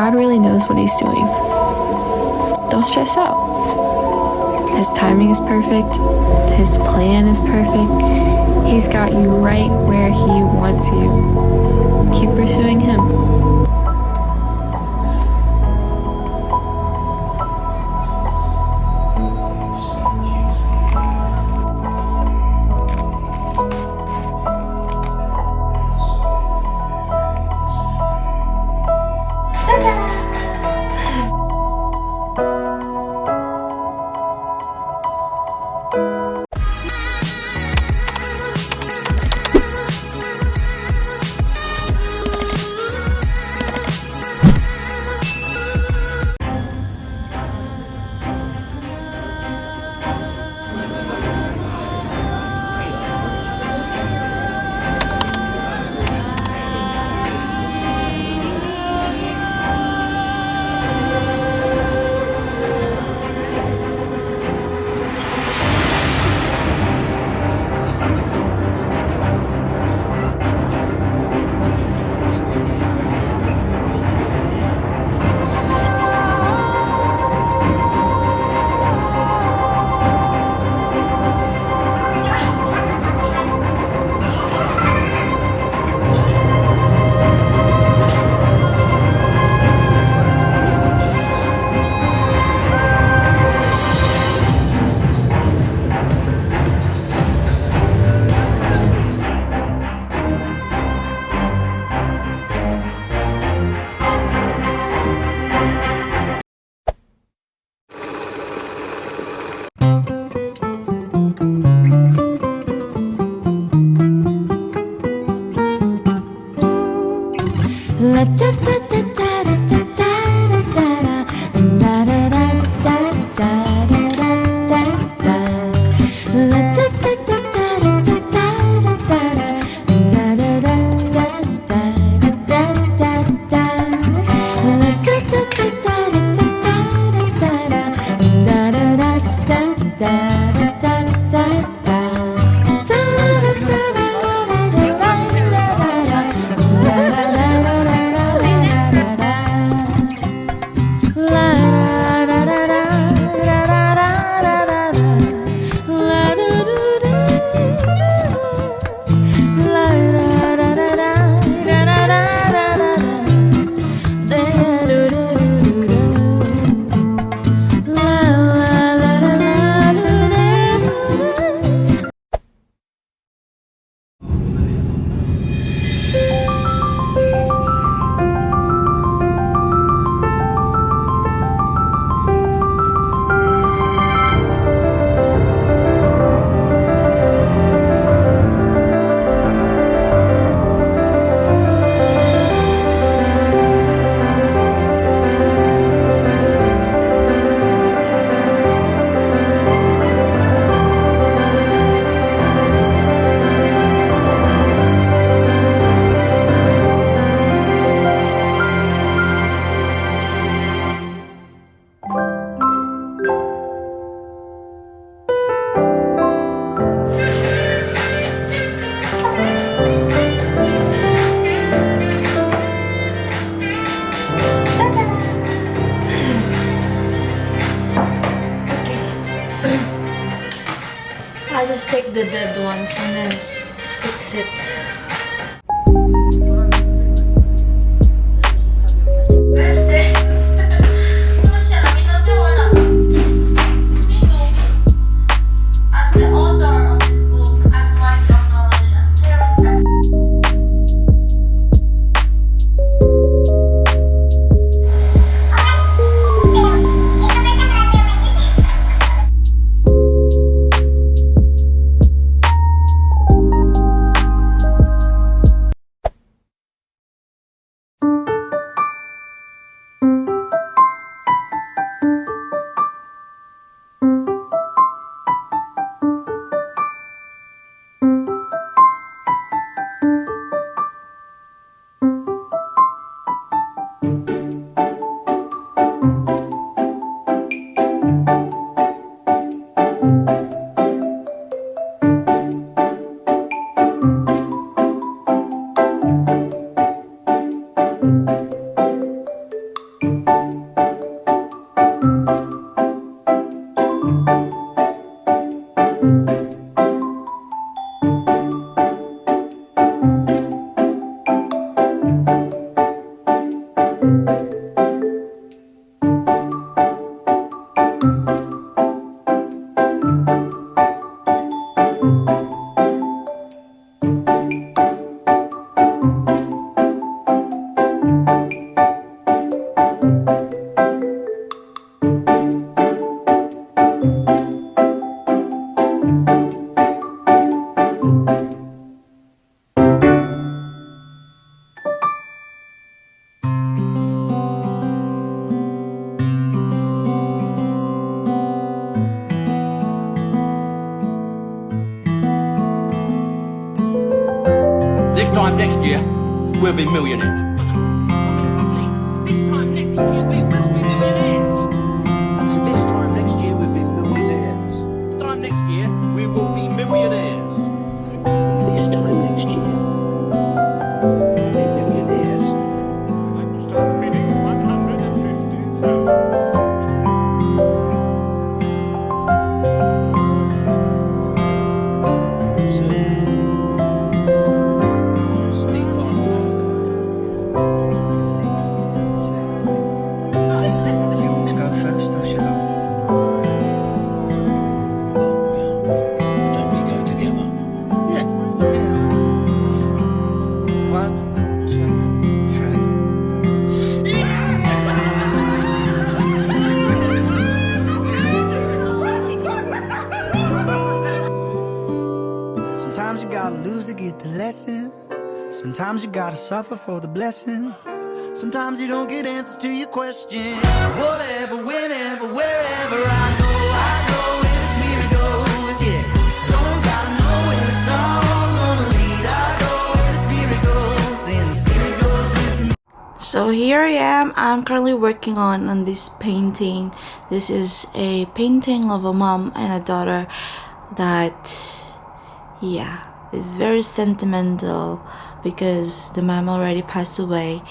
God really knows what He's doing. Don't stress out. His timing is perfect. His plan is perfect. He's got you right where He wants you. Keep pursuing Him. I just take the dead ones and then fix it. next year, we'll be millionaires. So this time next year, we'll be millionaires. This time next year, we will be millionaires. This time next year, we'll be millionaires. I'd like to start bidding 150,000. Sometimes you gotta lose to get the lesson. Sometimes you gotta suffer for the blessing. Sometimes you don't get answers to your questions. Whatever, whenever, wherever I go where the spirit goes, yeah. Don't gotta know where it's all gonna lead. I go where the spirit goes, and the spirit goes with me. So here I am. I'm currently working on this painting. This is a painting of a mom and a daughter that, yeah, is very sentimental because the mom already passed away.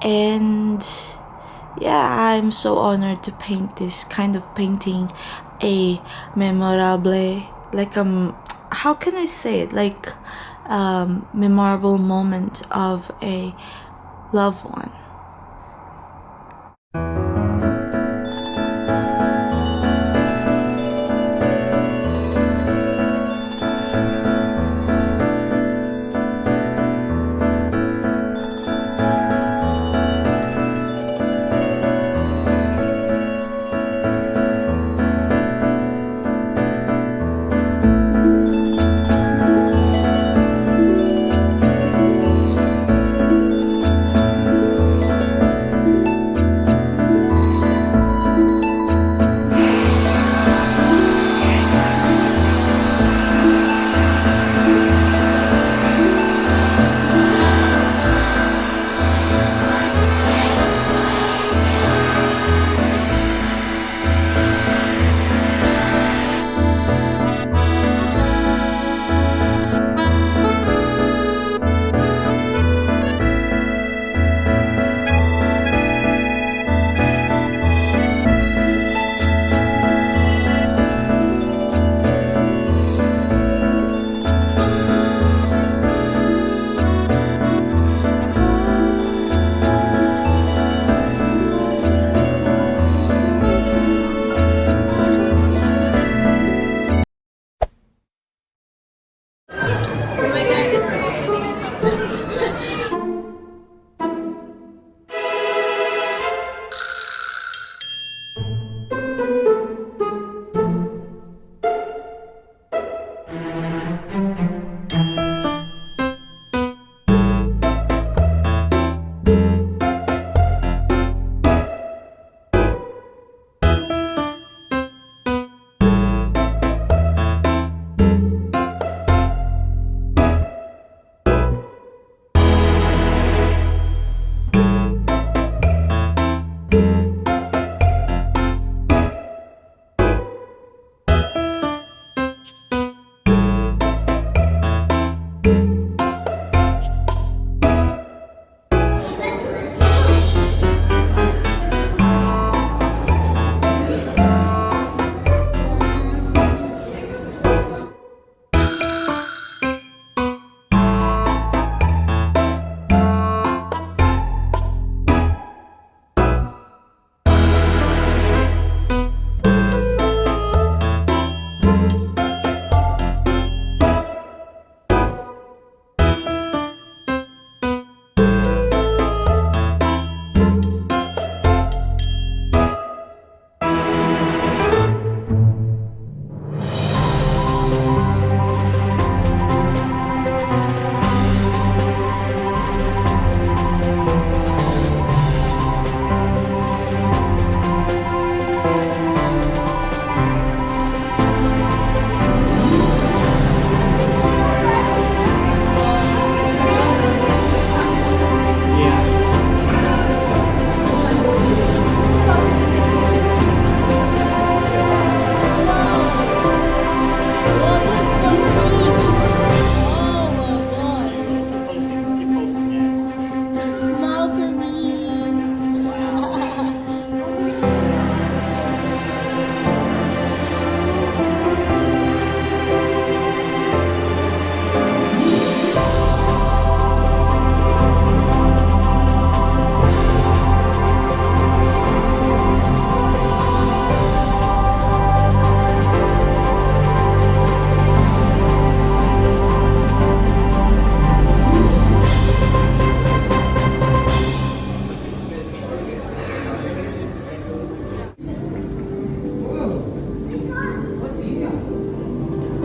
And yeah, I'm so honored to paint this kind of painting, a memorable, like how can I say it, like memorable moment of a loved one.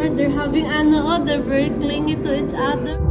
hard. They're having ano, they're very clingy to each other.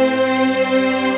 Thank you.